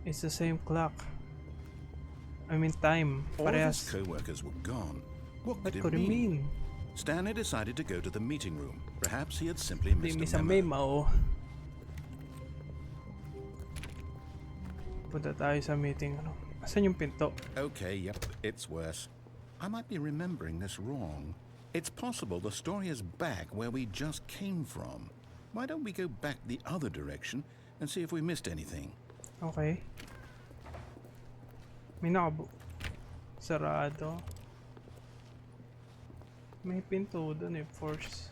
It's the same clock. I mean time. All of his Parehas. co-workers were gone. What What could could it it mean? mean? Stanley decided to go to the meeting room. Perhaps he had simply Di missed mi a sa memo. memo. Punta tayo sa meeting. Ano? Asan yung pinto? Okay, yep, it's worse. I might be remembering this wrong. It's possible the story is back where we just came from. Why don't we go back the other direction and see if we missed anything? Okay. May sarado. May pinto doon eh, force.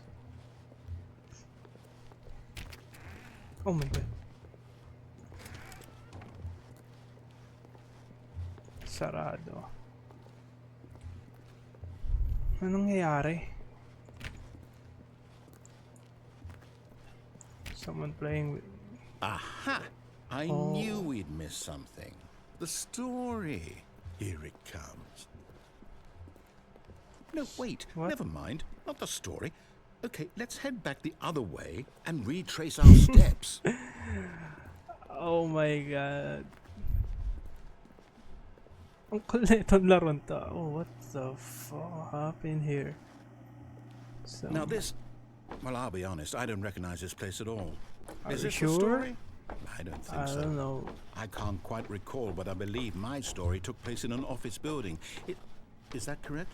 Oh my god. Sarado. Anong nangyayari? Someone playing with... Aha! I knew we'd missed something. The story. Here it comes. No, wait. What? Never mind. Not the story. Okay, let's head back the other way and retrace our steps. Oh my god. Ang kulit ang laron to. Oh, what the fuck happened here? So, Now this... Well, I'll be honest. I don't recognize this place at all. Are Is you this sure? the story? I don't think I so. don't know. I can't quite recall, but I believe my story took place in an office building. Is that correct?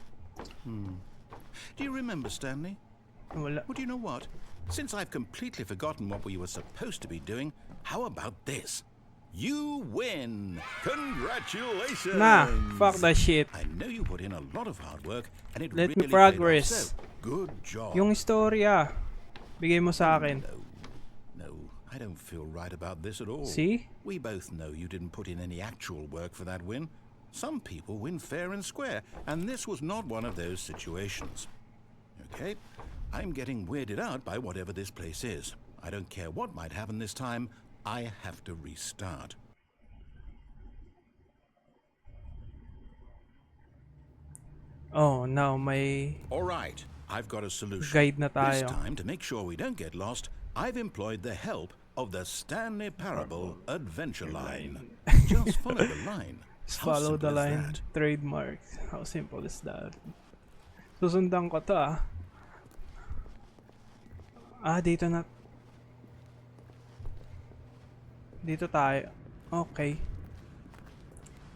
Do you remember, Stanley? Wala. Well, do you know what? Since I've completely forgotten what we were supposed to be doing, how about this? You win! Congratulations! Nah, fuck that shit. I know you put in a lot of hard work, and it Let really me progress. paid off, so good job. Yung istorya, bigay mo sa akin. No, I don't feel right about this at all. See? We both know you didn't put in any actual work for that win. Some people win fair and square, and this was not one of those situations. Okay, I'm getting weirded out by whatever this place is. I don't care what might happen this time. I have to restart. Oh, now may All right, I've got a solution. guide na This tayo. time, to make sure we don't get lost, I've employed the help of the Stanley Parable Adventure Line. Just follow the line. Just How follow the simple is line. that? Trademark. How simple is that? Susundan ko to ah. Ah, dito na. Dito tayo. Okay.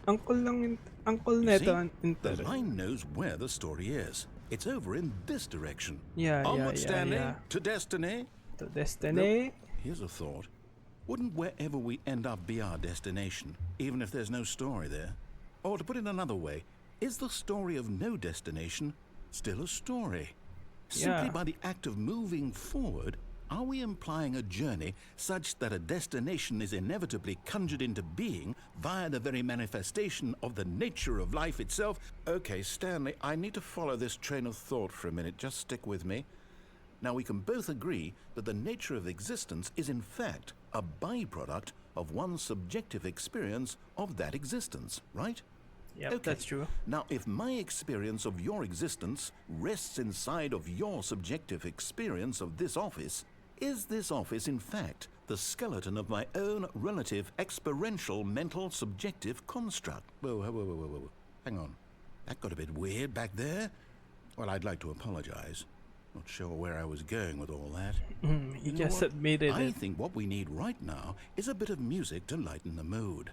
Angkol You neto. see, the line knows where the story is. It's over in this direction. Yeah, Onward, Stanley, yeah. to destiny. To destiny. Here's a thought. Wouldn't wherever we end up be our destination, even if there's no story there? Or to put it another way, is the story of no destination still a story? Simply Yeah. by the act of moving forward, are we implying a journey such that a destination is inevitably conjured into being via the very manifestation of the nature of life itself? Okay, Stanley, I need to follow this train of thought for a minute. Just stick with me. Now, we can both agree that the nature of existence is in fact a byproduct of one's subjective experience of that existence, right? Yep, Okay. that's true. Now, if my experience of your existence rests inside of your subjective experience of this office, is this office in fact the skeleton of my own relative experiential mental subjective construct? Whoa. Hang on. That got a bit weird back there. Well, I'd like to apologize. Not sure where I was going with all that. You know just what? admitted I it. think what we need right now is a bit of music to lighten the mood.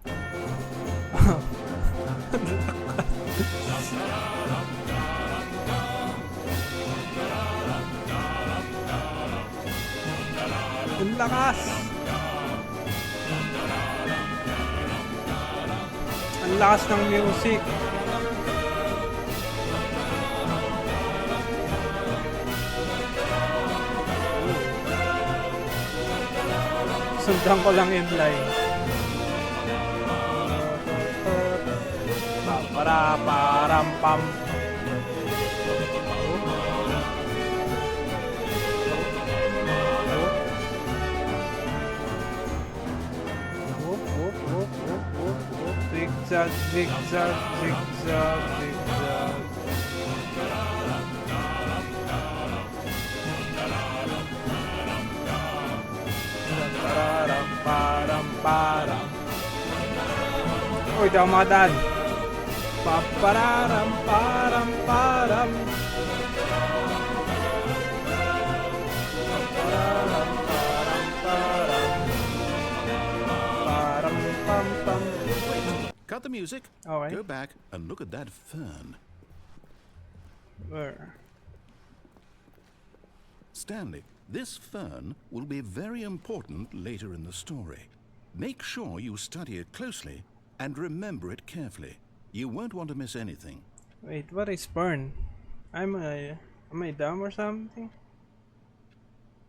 Ang lakas! Ang lakas ng music! Sundan ko lang yung line. Para param pam. Zigzag, zigzag, zigzag, zigzag. Param, param, param. Uy, di ako makadaan. Papararam, param, param. Papararam, param, param. Param, pam, pam. Cut the music. Okay. Go back and look at that fern. Where? Stanley, this fern will be very important later in the story. Make sure you study it closely and remember it carefully. You won't want to miss anything. Wait, what is fern? Am I dumb or something?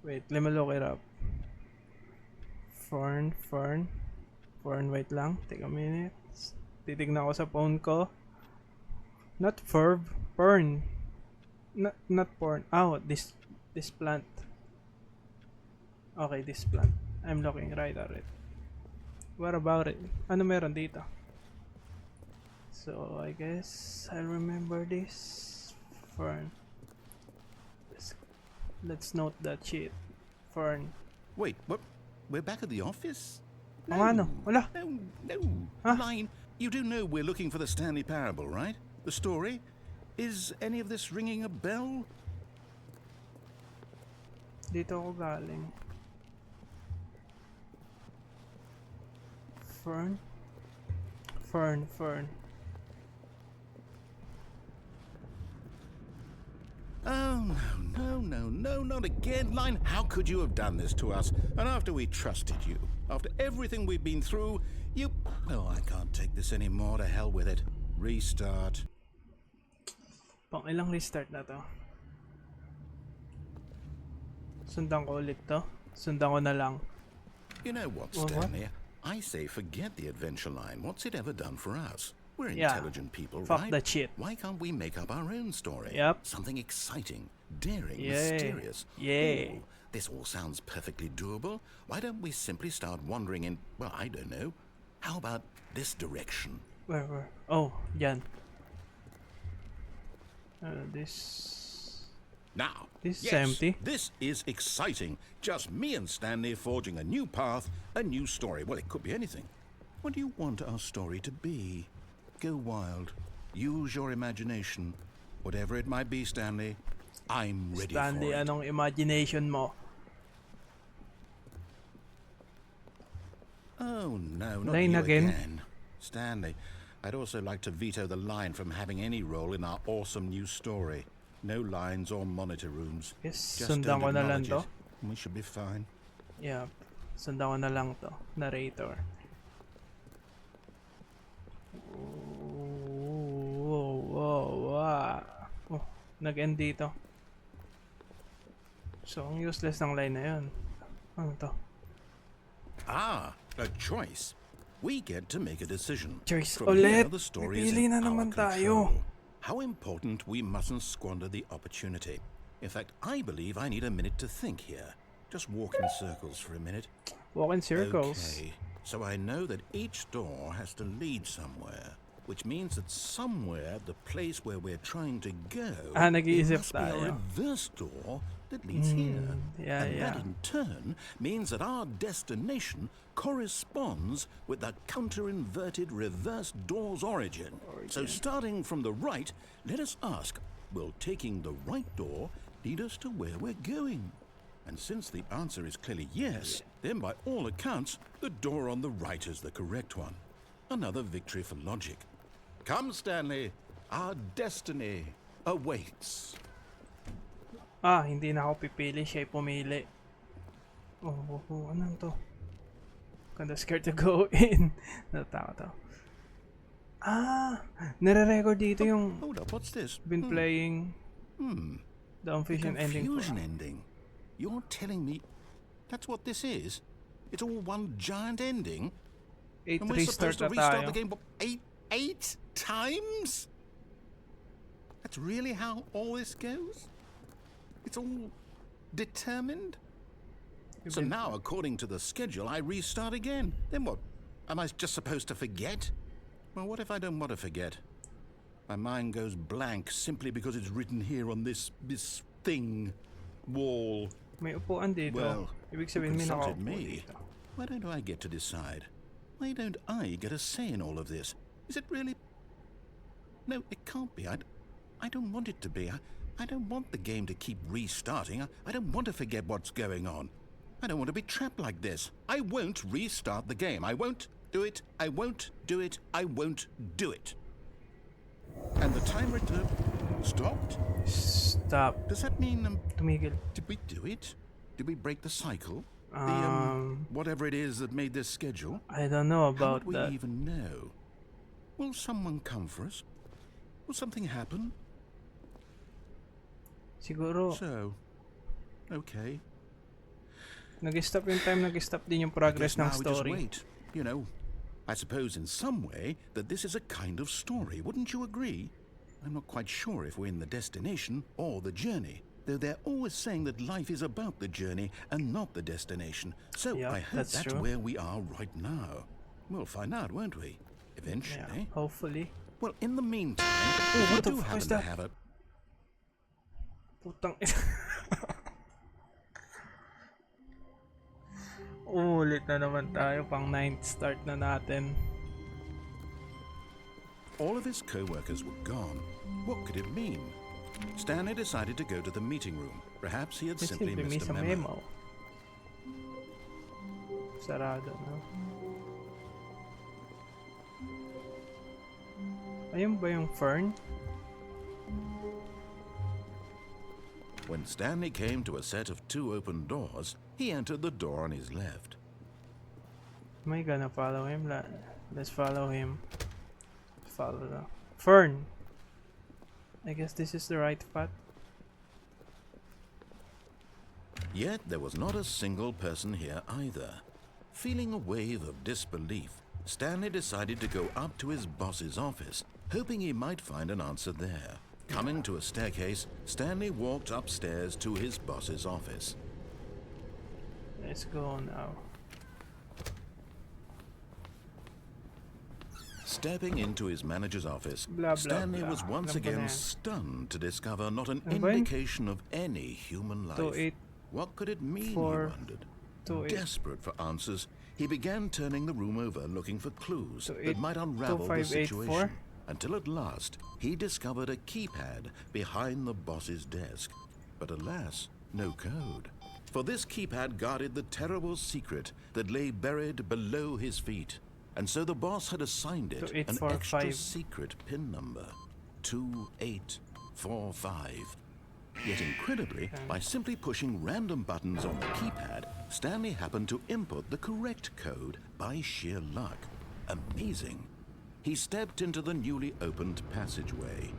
Wait, let me look it up. Fern. Wait lang. Take a minute. Titignan ko sa phone ko. Not verb. Fern. Not porn. Oh, this plant. Okay, this plant. I'm looking right at it. What about it? Ano meron dito? So, I guess I remember this. Fern. Let's note that shit. Fern. Wait, what? We're back at the office? Oh, ano? Wala. No. Huh? Line, you do know we're looking for the Stanley Parable, right? The story? Is any of this ringing a bell? Dito ako galing. Fern. Oh, no, not again. Line, how could you have done this to us? And after we trusted you, after everything we've been through, you... Oh, I can't take this anymore. To hell with it. Restart. Pang ilang restart na to? Sundan ko ulit to? Sundan ko na lang. You know what, What? Stanley? I say forget the adventure line. What's it ever done for us? We're Yeah. intelligent people, Fuck right? that shit. Why can't we make up our own story? Yep. Something exciting, daring, Yay. mysterious. Yay. Ooh, this all sounds perfectly doable. Why don't we simply start wandering in, well, I don't know. How about this direction? Where? Oh, yan. This... Now, This is yes, empty. this is exciting. Just me and Stanley forging a new path, a new story. Well, it could be anything. What do you want our story to be? Go wild. Use your imagination. Whatever it might be, Stanley, I'm ready Stanley, for it. anong imagination mo? Oh, no, not Line you again. again. Stanley, I'd also like to veto the line from having any role in our awesome new story. No lines or monitor rooms. Yes, Just sundan don't ko na lang acknowledge to. it. We should be fine. Yeah, sundan ko na lang to. Narrator. Wow. Oh, nag-end dito. So, ang useless ng line na yun. Ano to? Ah, a choice. We get to make a decision. Choice From here, ulit. the story is Pipili in na our naman control. tayo. How important we mustn't squander the opportunity. In fact, I believe I need a minute to think here. Just walk in circles for a minute. Walk in circles. Okay, so I know that each door has to lead somewhere, which means that somewhere the place where we're trying to go, Ah, it nag-iisip must be a tayo. reverse door that leads here. Yeah, And yeah. that in turn means that our destination corresponds with the counter-inverted reverse door's origin. So starting from the right, let us ask, will taking the right door lead us to where we're going? And since the answer is clearly yes, then by all accounts, the door on the right is the correct one. Another victory for logic. Come, Stanley, our destiny awaits. Ah, hindi na ako pipili. Siya'y pumili. Oh, ano to? Kinda scared to go in. Natakot ako. Ah, nare-record dito yung Hold up, what's this? been playing the unfinished ending for. Confusion ending. You're telling me that's what this is? It's all one giant ending? 8 And we're restart supposed to na restart tayo. the game what, eight times? That's really how all this goes? It's all determined? So now, according to the schedule, I restart again. Then what? Am I just supposed to forget? Well, what if I don't want to forget? My mind goes blank simply because it's written here on this thing, wall. May upuan dito. Well, Ibig who sabihin may consulted nakaupo me? dito. Why don't I get to decide? Why don't I get a say in all of this? Is it really? No, it can't be. I don't want it to be. I don't want the game to keep restarting. I don't want to forget what's going on. I don't want to be trapped like this. I won't restart the game. I won't do it. I won't do it. I won't do it. And the timer stopped? Stop. Does that mean, Tumigil. did we do it? Did we break the cycle? Whatever it is that made this schedule? I don't know How about would we that. even know? Will someone come for us? Will something happen? Siguro, So, okay. nag-stop yung time, nag-stop din yung I progress guess ng now we just story. wait. You know, I suppose in some way that this is a kind of story. Wouldn't you agree? I'm not quite sure if we're in the destination or the journey, though they're always saying that life is about the journey and not the destination. So Yeah, I hope that's that's true. where we are right now. We'll find out, won't we? Yeah, Eventually. hopefully. Well, in the meantime, Oh, if you what the do fuck is happen to that? have a Putang ina. Ulit na naman tayo, pang 9th start na natin. all of his co-workers were gone. What could it mean? Stanley decided to go to the meeting room. Perhaps he had Kasi simply may missed sa a memo. Sarado, no? Ayun ba yung fern? When Stanley came to a set of 2 open doors, he entered the door on his left. Am I gonna follow him? Let's follow him. Follow the fern. I guess this is the right path. Yet there was not a single person here either. Feeling a wave of disbelief, Stanley decided to go up to his boss's office, hoping he might find an answer there. Coming to a staircase, Stanley walked upstairs to his boss's office. Let's go now. Stepping into his manager's office, Blah, blah, Stanley blah. was once Alam ko na again yan. stunned to discover not an Ano ba yun? indication of any human life. 2, 8, What could it mean, he 4, wondered. 2, 8. Desperate for answers, he began turning the room over looking for clues 2, that 8, might unravel 2, 5, the 8, 4. situation. Until at last, he discovered a keypad behind the boss's desk. But alas, no code. For this keypad guarded the terrible secret that lay buried below his feet. And so the boss had assigned it 2, 8, an 4, extra 5. secret pin number. 2845. Yet incredibly, by simply pushing random buttons on the keypad, Stanley happened to input the correct code by sheer luck. Amazing. He stepped into the newly opened passageway.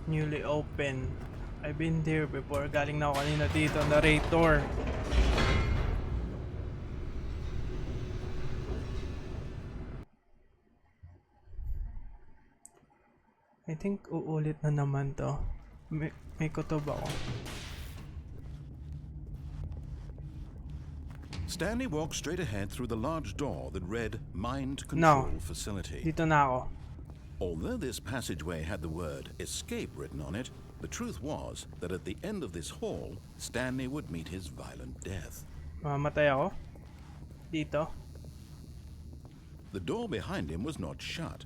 Newly open. I've been there before. Galing na ako kanina dito, narrator. I think uulit na naman to. May kutob ako. Stanley walked straight ahead through the large door that read Mind No. Control Facility. Dito na ako. Although this passageway had the word escape written on it, the truth was that at the end of this hall, Stanley would meet his violent death. Mamatay ako. Dito. The door behind him was not shut.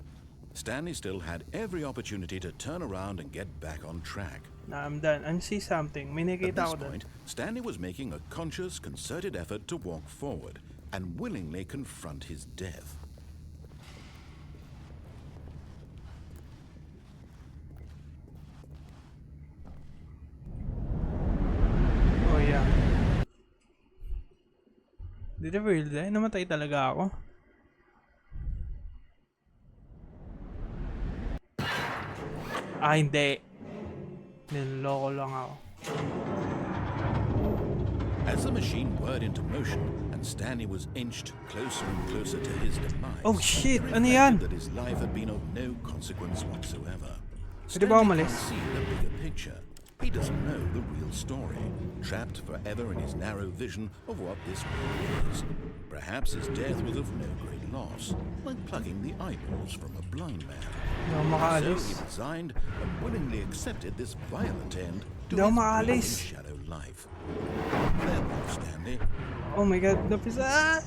Stanley still had every opportunity to turn around and get back on track. Na I'm done. I see something. May At nakita this ako doon. point, Stanley was making a conscious, concerted effort to walk forward and willingly confront his death. Oh yeah. Did I really die? Namatay talaga ako. Ah, hindi. Niloloko lang ako. As the machine whirred into motion and Stanley was inched closer and closer to his demise, Oh shit! it Ano reflected yan? that his life had been of no consequence whatsoever. Pwede ba Stanley umalis? can't see the bigger picture. He doesn't know the real story, trapped forever in his narrow vision of what this world is. Perhaps his death was of no great loss, like plucking the eyeballs from a blind man. Hindi ako So makaalis. he resigned and willingly accepted this violent end to Hindi ako his makaalis. brilliant shadow life. Farewell, Stanley. Oh my god, napisa!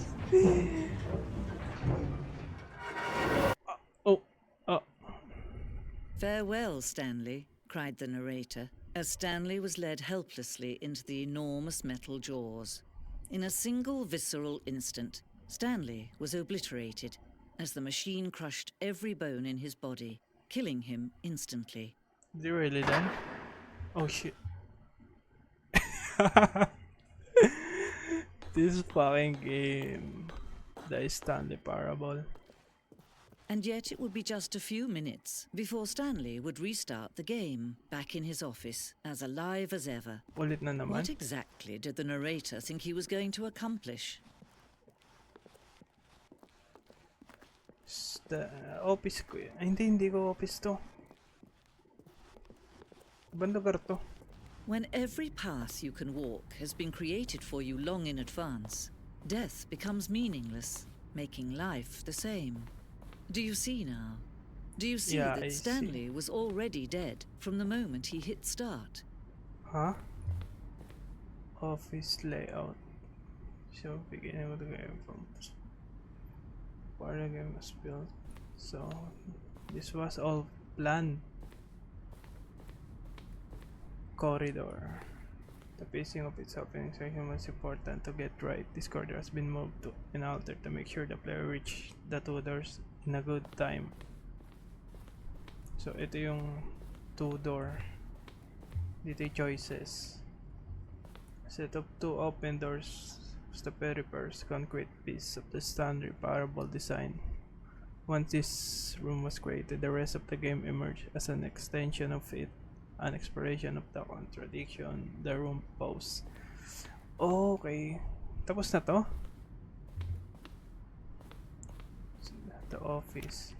Farewell, Stanley, cried the narrator, as Stanley was led helplessly into the enormous metal jaws. In a single visceral instant, Stanley was obliterated as the machine crushed every bone in his body, killing him instantly. Did you really die? Oh shit. This fucking game. The Stanley Parable. And yet it would be just a few minutes before Stanley would restart the game, back in his office, as alive as ever. Ulit na naman. What exactly did the narrator think he was going to accomplish? Office ko yun. Ay, hindi ko office to. Ibang lugar to. When every path you can walk has been created for you long in advance, death becomes meaningless, making life the same. Do you see now? Do you see Yeah, that I Stanley was already dead from the moment he hit start? Huh? Office layout. So, beginning of the game from part of the game was built. So, this was all planned. Corridor. The pacing of its opening section was important to get right. This corridor has been moved to and altered to make sure the player reach the two doors in a good time. So, ito yung two door. Dito yung choices. Set of two open doors was the very first concrete piece of the Stanley Parable design. Once this room was created, the rest of the game emerged as an extension of it. An exploration of the contradiction the room poses. Okay. Tapos na to? The office.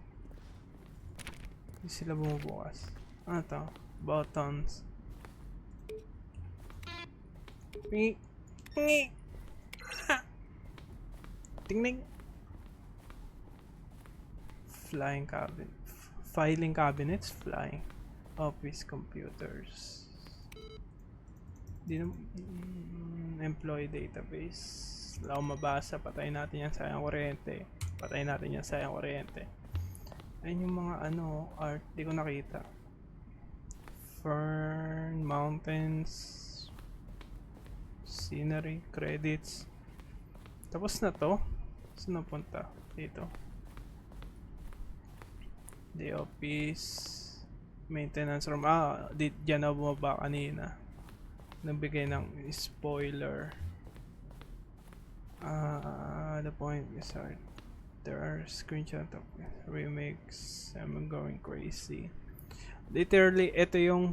Hindi sila bumubukas. Ano to? Buttons. Ngi. Ngi. Tingning. Flying cabinet. Filing cabinets. Flying. Office computers. Employee database. Wala akong mabasa. Patayin natin yan, sayang kuryente. Patayin natin yan, sayang kuryente. Ayun yung mga ano, art. Di ko nakita. Fern, mountains, scenery, credits. Tapos na to. Saan napunta? Dito. The office. Maintenance room. Diyan na bumaba kanina. Nagbigay ng spoiler. The point is hard. There are screenshots of remakes. I'm going crazy. Literally, ito yung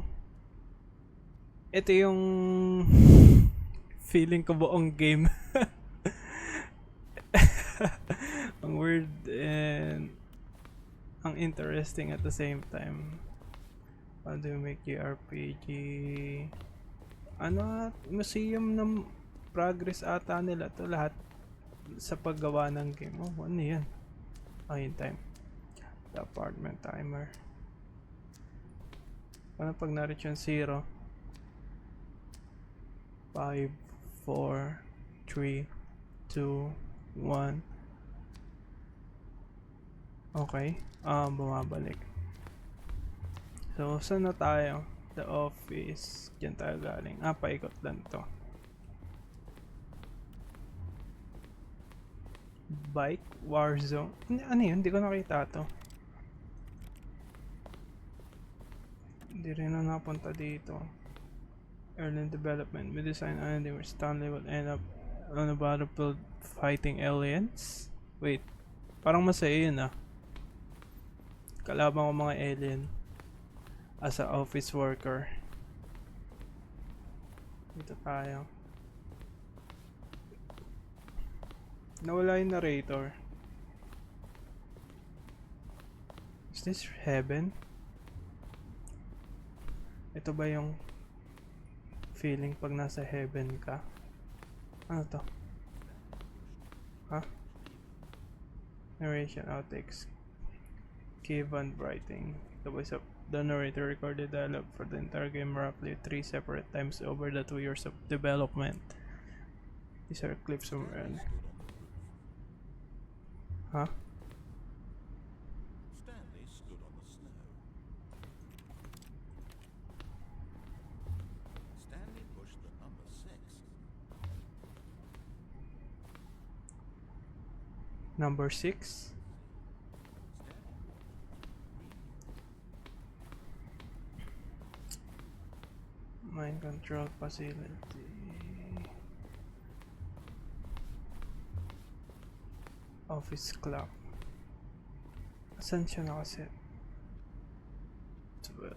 feeling ko buong game. Ang weird and ang interesting at the same time. How do you make JRPG? Ano? Museum ng progress ata nila to lahat sa paggawa ng game. Oh, ano yan? In time. The apartment timer. Paano pag na-reach yung 0? 5, 4, 3, 2, 1. Okay. Bumabalik. So, saan na tayo? The office. Diyan tayo galing. Paikot lang to. Bike Warzone. Ano yun? Hindi ko nakita to. Hindi rin na napunta dito. Early development. We design an ending where Stanley will end up on a battlefield fighting aliens. Wait. Parang masaya yun Kalaban ko mga alien. As a office worker. Dito tayo. Nawala yung narrator. Is this heaven? Ito ba yung feeling pag nasa heaven ka? Ano to? Narration outtakes. Kevin writing. The voice of the narrator recorded dialogue for the entire game roughly 3 separate times over the 2 years of development. These are clips from Stanley stood on the snow. Number 6. Mind control facility. Office clock. Asan siya nakaset? 12.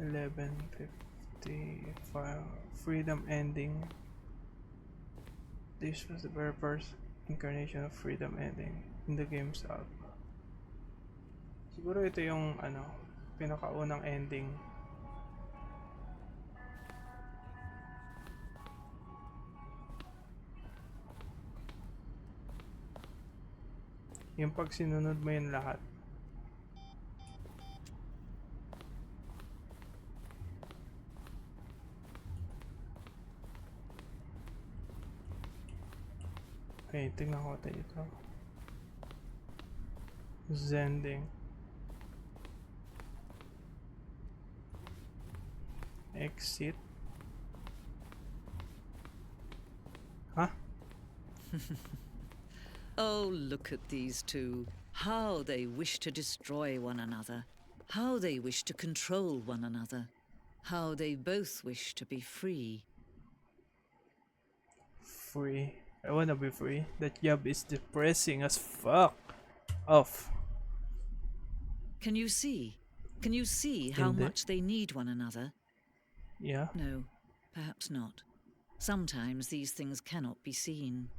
11:55. Freedom ending. This was the very first incarnation of freedom ending in the game's app. Siguro ito yung pinakaunang ending. Yung pag sinunod mo yun lahat. Okay, tingnan ko tayo ito. Zending. Exit. Huh? Oh, look at these two. How they wish to destroy one another. How they wish to control one another. How they both wish to be free. Free. I wanna be free. That job is depressing as fuck. Off. Can you see? Can you see how Hindi. much they need one another? Yeah. No, perhaps not. Sometimes these things cannot be seen.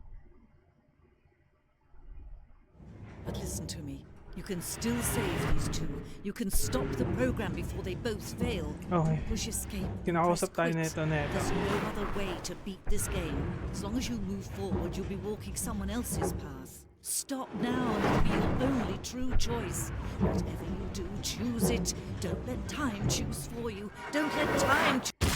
But listen to me. You can still save these two. You can stop the program before they both fail. Okay. Push escape. Kinakausap tayo Press quit. nito. There's no other way to beat this game. As long as you move forward, you'll be walking someone else's path. Stop now and it'll be your only true choice. Whatever you do, choose it. Don't let time choose for you. Don't let time choose.